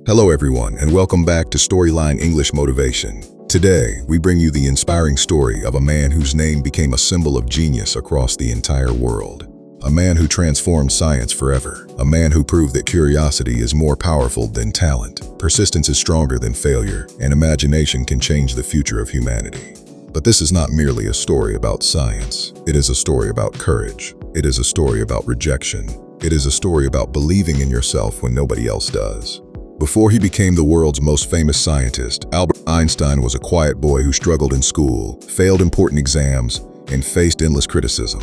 Hello everyone, and welcome back to Storyline English Motivation. Today, we bring you the inspiring story of a man whose name became a symbol of genius across the entire world. A man who transformed science forever. A man who proved that curiosity is more powerful than talent, persistence is stronger than failure, and imagination can change the future of humanity. But this is not merely a story about science. It is a story about courage. It is a story about rejection. It is a story about believing in yourself when nobody else does. Before he became the world's most famous scientist, Albert Einstein was a quiet boy who struggled in school, failed important exams, and faced endless criticism.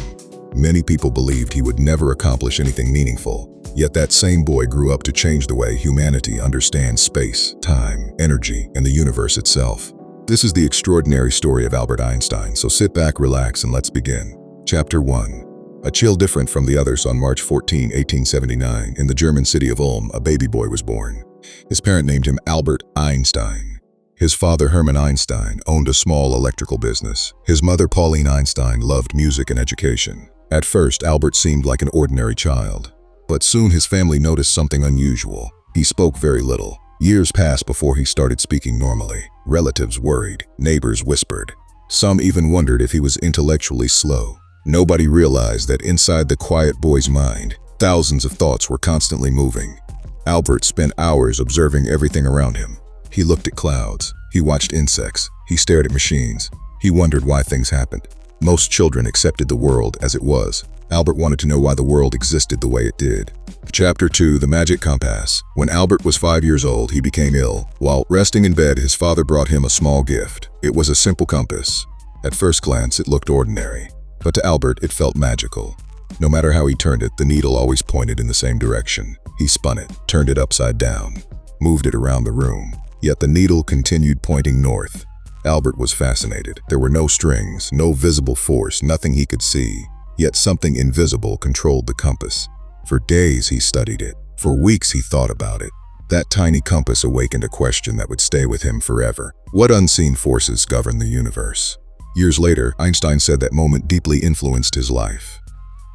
Many people believed he would never accomplish anything meaningful, yet that same boy grew up to change the way humanity understands space, time, energy, and the universe itself. This is the extraordinary story of Albert Einstein, so sit back, relax, and let's begin. Chapter 1. A chill different from the others. On March 14, 1879, in the German city of Ulm, a baby boy was born. His parent named him Albert Einstein. His father, Hermann Einstein, owned a small electrical business. His mother, Pauline Einstein, loved music and education. At first, Albert seemed like an ordinary child. But soon his family noticed something unusual. He spoke very little. Years passed before he started speaking normally. Relatives worried. Neighbors whispered. Some even wondered if he was intellectually slow. Nobody realized that inside the quiet boy's mind, thousands of thoughts were constantly moving. Albert spent hours observing everything around him. He looked at clouds. He watched insects. He stared at machines. He wondered why things happened. Most children accepted the world as it was. Albert wanted to know why the world existed the way it did. Chapter 2. The Magic Compass. When Albert was 5 years old, he became ill. While resting in bed, his father brought him a small gift. It was a simple compass. At first glance, it looked ordinary. But to Albert, it felt magical. No matter how he turned it, the needle always pointed in the same direction. He spun it, turned it upside down, moved it around the room. Yet the needle continued pointing north. Albert was fascinated. There were no strings, no visible force, nothing he could see. Yet something invisible controlled the compass. For days he studied it. For weeks he thought about it. That tiny compass awakened a question that would stay with him forever. What unseen forces govern the universe? Years later, Einstein said that moment deeply influenced his life.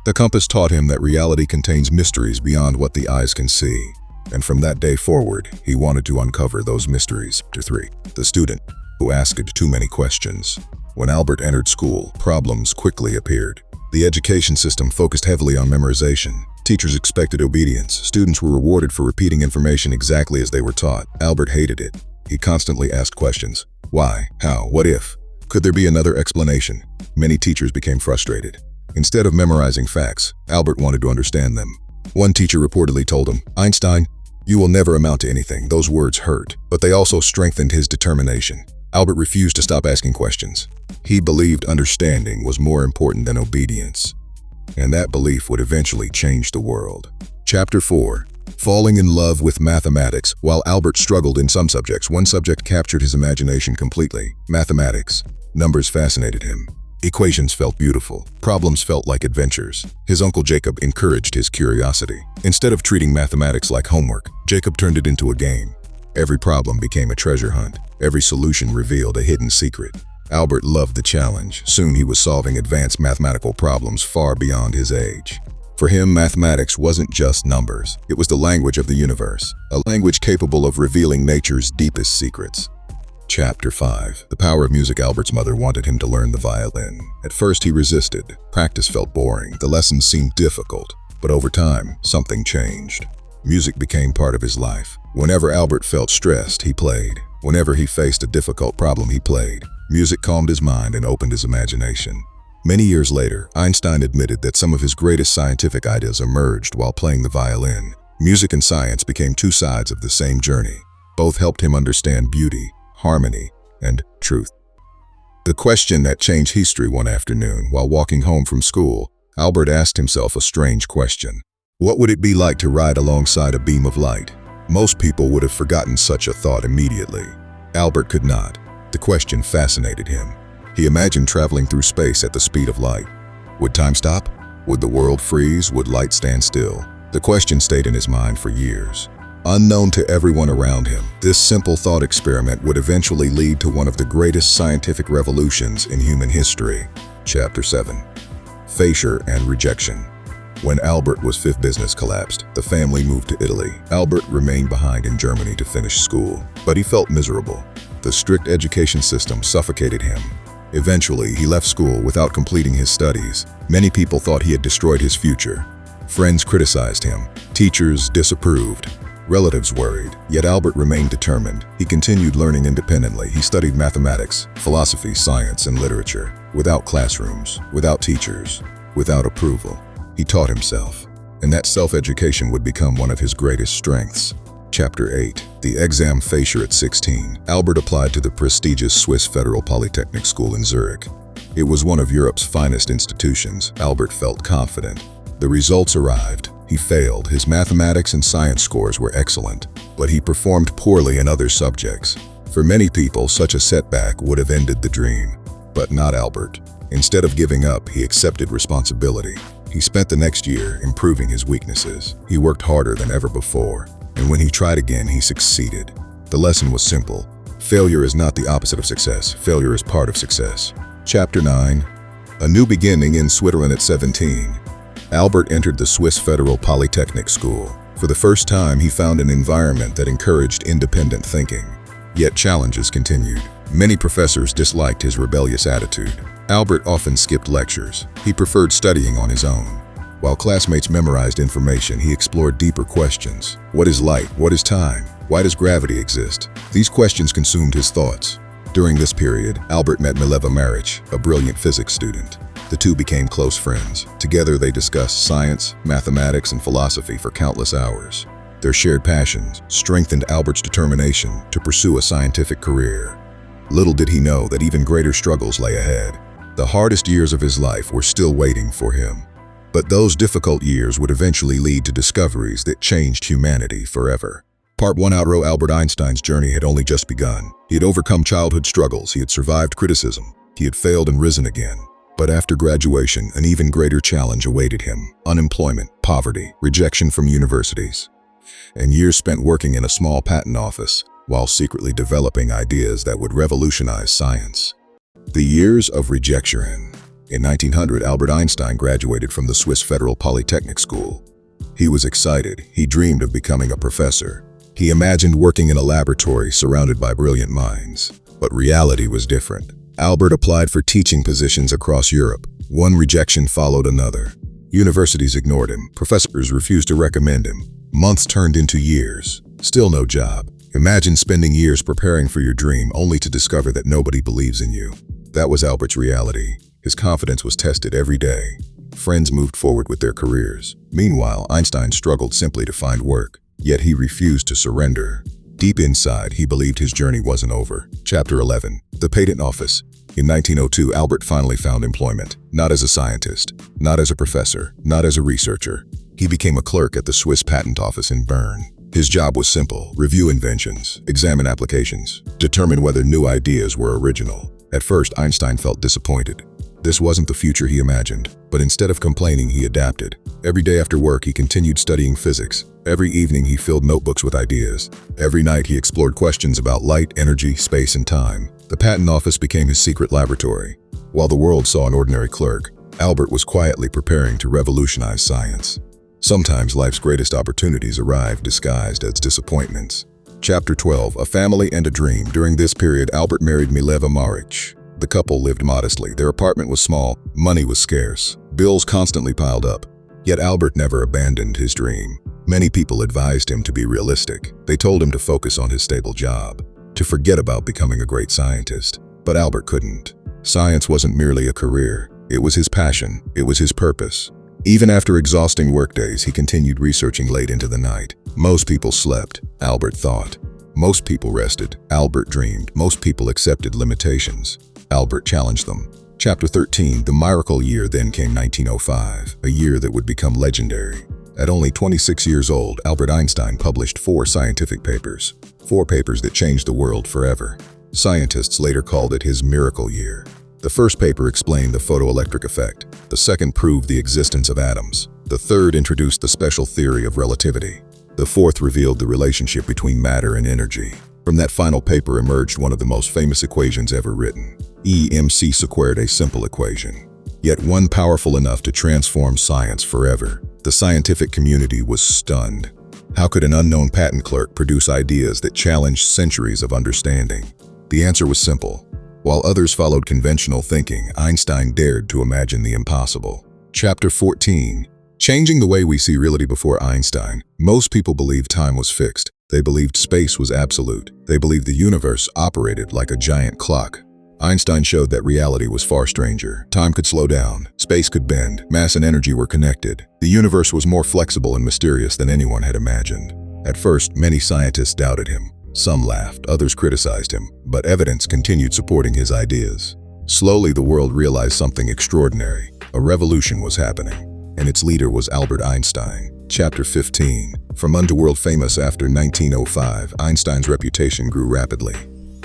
The compass taught him that reality contains mysteries beyond what the eyes can see. And from that day forward, he wanted to uncover those mysteries. Chapter 3. The student who asked too many questions. When Albert entered school, problems quickly appeared. The education system focused heavily on memorization. Teachers expected obedience. Students were rewarded for repeating information exactly as they were taught. Albert hated it. He constantly asked questions. Why? How? What if? Could there be another explanation? Many teachers became frustrated. Instead of memorizing facts, Albert wanted to understand them. One teacher reportedly told him, "Einstein, you will never amount to anything." Those words hurt, but they also strengthened his determination. Albert refused to stop asking questions. He believed understanding was more important than obedience. And that belief would eventually change the world. Chapter 4. Falling in love with mathematics. While Albert struggled in some subjects, one subject captured his imagination completely: mathematics. Numbers fascinated him. Equations felt beautiful. Problems felt like adventures. His uncle Jacob encouraged his curiosity. Instead of treating mathematics like homework, Jacob turned it into a game. Every problem became a treasure hunt. Every solution revealed a hidden secret. Albert loved the challenge. Soon he was solving advanced mathematical problems far beyond his age. For him, mathematics wasn't just numbers. It was the language of the universe, a language capable of revealing nature's deepest secrets. Chapter 5. The Power of Music. Albert's mother wanted him to learn the violin. At first he resisted. Practice felt boring. The lessons seemed difficult. But over time, something changed. Music became part of his life. Whenever Albert felt stressed, he played. Whenever he faced a difficult problem, he played. Music calmed his mind and opened his imagination. Many years later, Einstein admitted that some of his greatest scientific ideas emerged while playing the violin. Music and science became two sides of the same journey. Both helped him understand beauty, harmony, and truth. The question that changed history. One afternoon, while walking home from school, Albert asked himself a strange question. What would it be like to ride alongside a beam of light? Most people would have forgotten such a thought immediately. Albert could not. The question fascinated him. He imagined traveling through space at the speed of light. Would time stop? Would the world freeze? Would light stand still? The question stayed in his mind for years. Unknown to everyone around him, this simple thought experiment would eventually lead to one of the greatest scientific revolutions in human history. Chapter 7. Failure and Rejection. When Albert's fifth business collapsed, the family moved to Italy. Albert remained behind in Germany to finish school, but he felt miserable. The strict education system suffocated him. Eventually, he left school without completing his studies. Many people thought he had destroyed his future. Friends criticized him. Teachers disapproved. Relatives worried, yet Albert remained determined. He continued learning independently. He studied mathematics, philosophy, science, and literature. Without classrooms, without teachers, without approval. He taught himself, and that self-education would become one of his greatest strengths. Chapter 8. The exam failure at 16. Albert applied to the prestigious Swiss Federal Polytechnic School in Zurich. It was one of Europe's finest institutions. Albert felt confident. The results arrived. He failed. His mathematics and science scores were excellent, but he performed poorly in other subjects. For many people, such a setback would have ended the dream. But not Albert. Instead of giving up, he accepted responsibility. He spent the next year improving his weaknesses. He worked harder than ever before, and when he tried again, he succeeded. The lesson was simple. Failure is not the opposite of success. Failure is part of success. Chapter 9. A new beginning in Switzerland at 17. Albert entered the Swiss Federal Polytechnic School. For the first time, he found an environment that encouraged independent thinking. Yet challenges continued. Many professors disliked his rebellious attitude. Albert often skipped lectures. He preferred studying on his own. While classmates memorized information, he explored deeper questions. What is light? What is time? Why does gravity exist? These questions consumed his thoughts. During this period, Albert met Mileva Maric, a brilliant physics student. The two became close friends. Together they discussed science, mathematics, and philosophy for countless hours. Their shared passions strengthened Albert's determination to pursue a scientific career. Little did he know that even greater struggles lay ahead. The hardest years of his life were still waiting for him. But those difficult years would eventually lead to discoveries that changed humanity forever. Part 1 outro. Albert Einstein's journey had only just begun. He had overcome childhood struggles. He had survived criticism. He had failed and risen again. But after graduation, an even greater challenge awaited him. Unemployment, poverty, rejection from universities, and years spent working in a small patent office while secretly developing ideas that would revolutionize science. The years of rejection. In 1900, Albert Einstein graduated from the Swiss Federal Polytechnic School. He was excited. He dreamed of becoming a professor. He imagined working in a laboratory surrounded by brilliant minds. But reality was different. Albert applied for teaching positions across Europe. One rejection followed another. Universities ignored him. Professors refused to recommend him. Months turned into years. Still no job. Imagine spending years preparing for your dream only to discover that nobody believes in you. That was Albert's reality. His confidence was tested every day. Friends moved forward with their careers. Meanwhile, Einstein struggled simply to find work. Yet he refused to surrender. Deep inside, he believed his journey wasn't over. Chapter 11. The Patent Office. In 1902, Albert finally found employment. Not as a scientist, not as a professor, not as a researcher. He became a clerk at the Swiss Patent Office in Bern. His job was simple: review inventions, examine applications, determine whether new ideas were original. At first, Einstein felt disappointed. This wasn't the future he imagined, but instead of complaining, he adapted. Every day after work, he continued studying physics. Every evening, he filled notebooks with ideas. Every night, he explored questions about light, energy, space, and time. The patent office became his secret laboratory. While the world saw an ordinary clerk, Albert was quietly preparing to revolutionize science. Sometimes life's greatest opportunities arrive disguised as disappointments. Chapter 12. A Family and a Dream. During this period, Albert married Mileva Maric. The couple lived modestly. Their apartment was small, money was scarce, bills constantly piled up. Yet Albert never abandoned his dream. Many people advised him to be realistic. They told him to focus on his stable job, to forget about becoming a great scientist. But Albert couldn't. Science wasn't merely a career. It was his passion. It was his purpose. Even after exhausting workdays, he continued researching late into the night. Most people slept, Albert thought. Most people rested, Albert dreamed. Most people accepted limitations. Albert challenged them. Chapter 13. The miracle year. Then came 1905, a year that would become legendary. At only 26 years old, Albert Einstein published 4 scientific papers. 4 papers that changed the world forever. Scientists later called it his miracle year. The first paper explained the photoelectric effect. The second proved the existence of atoms. The third introduced the special theory of relativity. The fourth revealed the relationship between matter and energy. From that final paper emerged one of the most famous equations ever written. E mc squared, a simple equation. yet one powerful enough to transform science forever. The scientific community was stunned. How could an unknown patent clerk produce ideas that challenged centuries of understanding? The answer was simple. While others followed conventional thinking, Einstein dared to imagine the impossible. Chapter 14. Changing the way we see reality. Before Einstein, most people believed time was fixed. They believed space was absolute. They believed the universe operated like a giant clock. Einstein showed that reality was far stranger. Time could slow down, space could bend, mass and energy were connected. The universe was more flexible and mysterious than anyone had imagined. At first, many scientists doubted him. Some laughed, others criticized him, but evidence continued supporting his ideas. Slowly, the world realized something extraordinary. A revolution was happening, and its leader was Albert Einstein. Chapter 15. From underworld famous after 1905, Einstein's reputation grew rapidly.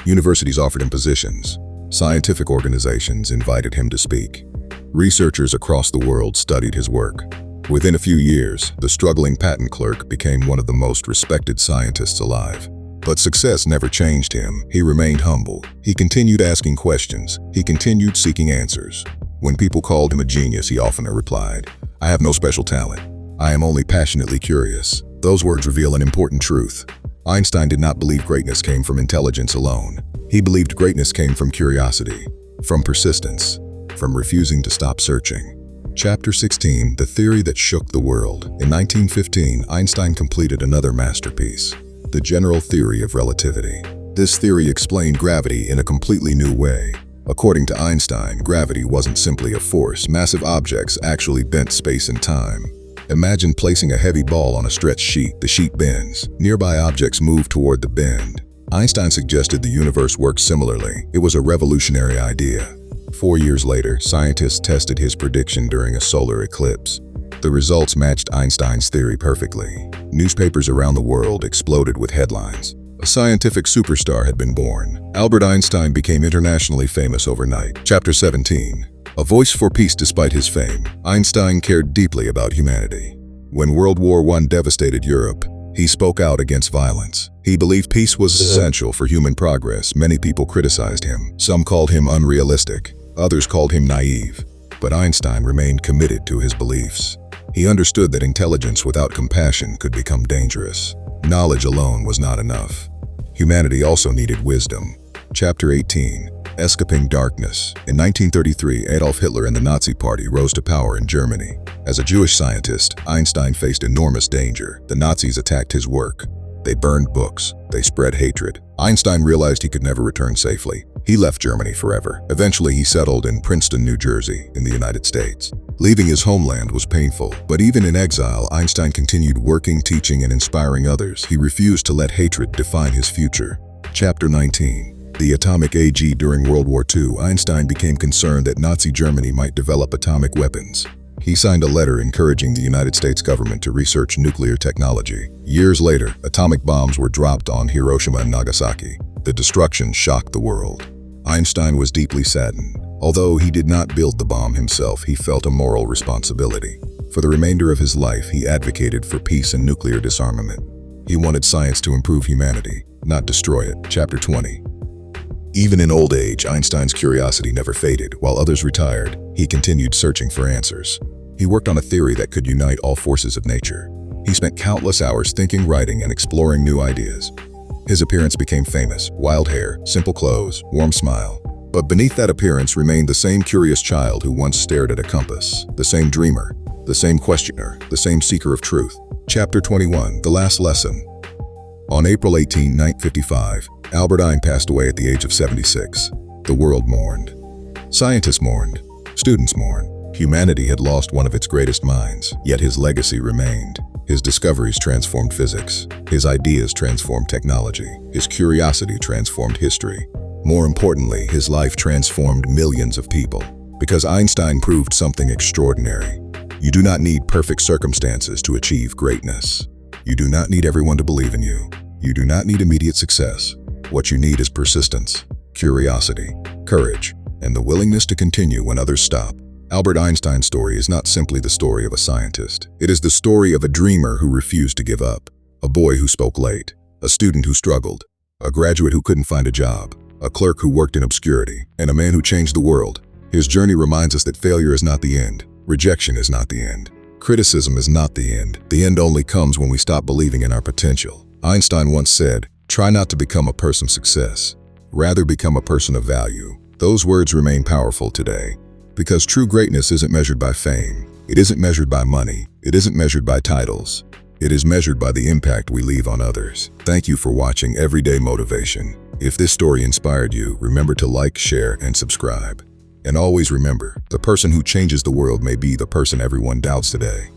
Universities offered him positions. Scientific organizations invited him to speak. Researchers across the world studied his work. Within a few years, the struggling patent clerk became one of the most respected scientists alive. But success never changed him. He remained humble. He continued asking questions. He continued seeking answers. When people called him a genius, he often replied, "I have no special talent. I am only passionately curious." Those words reveal an important truth. Einstein did not believe greatness came from intelligence alone. He believed greatness came from curiosity, from persistence, from refusing to stop searching. Chapter 16. The theory that shook the world. In 1915, Einstein completed another masterpiece, the general theory of relativity. This theory explained gravity in a completely new way. According to Einstein, gravity wasn't simply a force. Massive objects actually bent space and time. Imagine placing a heavy ball on a stretched sheet. The sheet bends. Nearby objects move toward the bend. Einstein suggested the universe works similarly. It was a revolutionary idea. 4 years later, scientists tested his prediction during a solar eclipse. The results matched Einstein's theory perfectly. Newspapers around the world exploded with headlines. A scientific superstar had been born. Albert Einstein became internationally famous overnight. Chapter 17. A voice for peace. Despite his fame, Einstein cared deeply about humanity. When World War I devastated Europe, he spoke out against violence. He believed peace was essential for human progress. Many people criticized him. Some called him unrealistic. Others called him naive. But Einstein remained committed to his beliefs. He understood that intelligence without compassion could become dangerous. Knowledge alone was not enough. Humanity also needed wisdom. Chapter 18. Escaping darkness. In 1933, Adolf Hitler and the Nazi Party rose to power in Germany. As a Jewish scientist, Einstein faced enormous danger. The Nazis attacked his work. They burned books. They spread hatred. Einstein realized he could never return safely. He left Germany forever. Eventually, he settled in Princeton, New Jersey, in the United States. Leaving his homeland was painful, but even in exile, Einstein continued working, teaching, and inspiring others. He refused to let hatred define his future. Chapter 19. The atomic age. During World War II, Einstein became concerned that Nazi Germany might develop atomic weapons. He signed a letter encouraging the United States government to research nuclear technology. Years later, atomic bombs were dropped on Hiroshima and Nagasaki. The destruction shocked the world. Einstein was deeply saddened. Although he did not build the bomb himself, he felt a moral responsibility. For the remainder of his life, he advocated for peace and nuclear disarmament. He wanted science to improve humanity, not destroy it. Chapter 20. Even in old age, Einstein's curiosity never faded. While others retired, he continued searching for answers. He worked on a theory that could unite all forces of nature. He spent countless hours thinking, writing, and exploring new ideas. His appearance became famous: wild hair, simple clothes, warm smile. But beneath that appearance remained the same curious child who once stared at a compass, the same dreamer, the same questioner, the same seeker of truth. Chapter 21. The last lesson. On April 18, 1955, Albert Einstein passed away at the age of 76. The world mourned. Scientists mourned. Students mourned. Humanity had lost one of its greatest minds, yet his legacy remained. His discoveries transformed physics. His ideas transformed technology. His curiosity transformed history. More importantly, his life transformed millions of people. Because Einstein proved something extraordinary. You do not need perfect circumstances to achieve greatness. You do not need everyone to believe in you. You do not need immediate success. What you need is persistence, curiosity, courage, and the willingness to continue when others stop. Albert Einstein's story is not simply the story of a scientist. It is the story of a dreamer who refused to give up, a boy who spoke late, a student who struggled, a graduate who couldn't find a job, a clerk who worked in obscurity, and a man who changed the world. His journey reminds us that failure is not the end. Rejection is not the end. Criticism is not the end. The end only comes when we stop believing in our potential. Einstein once said, "Try not to become a person of success. Rather become a person of value." Those words remain powerful today, because true greatness isn't measured by fame. It isn't measured by money. It isn't measured by titles. It is measured by the impact we leave on others. Thank you for watching Everyday Motivation. If this story inspired you, remember to like, share, and subscribe. And always remember, the person who changes the world may be the person everyone doubts today.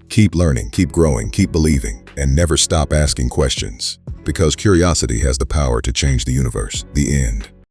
Keep learning, keep growing, keep believing, and never stop asking questions, because curiosity has the power to change the universe. The end.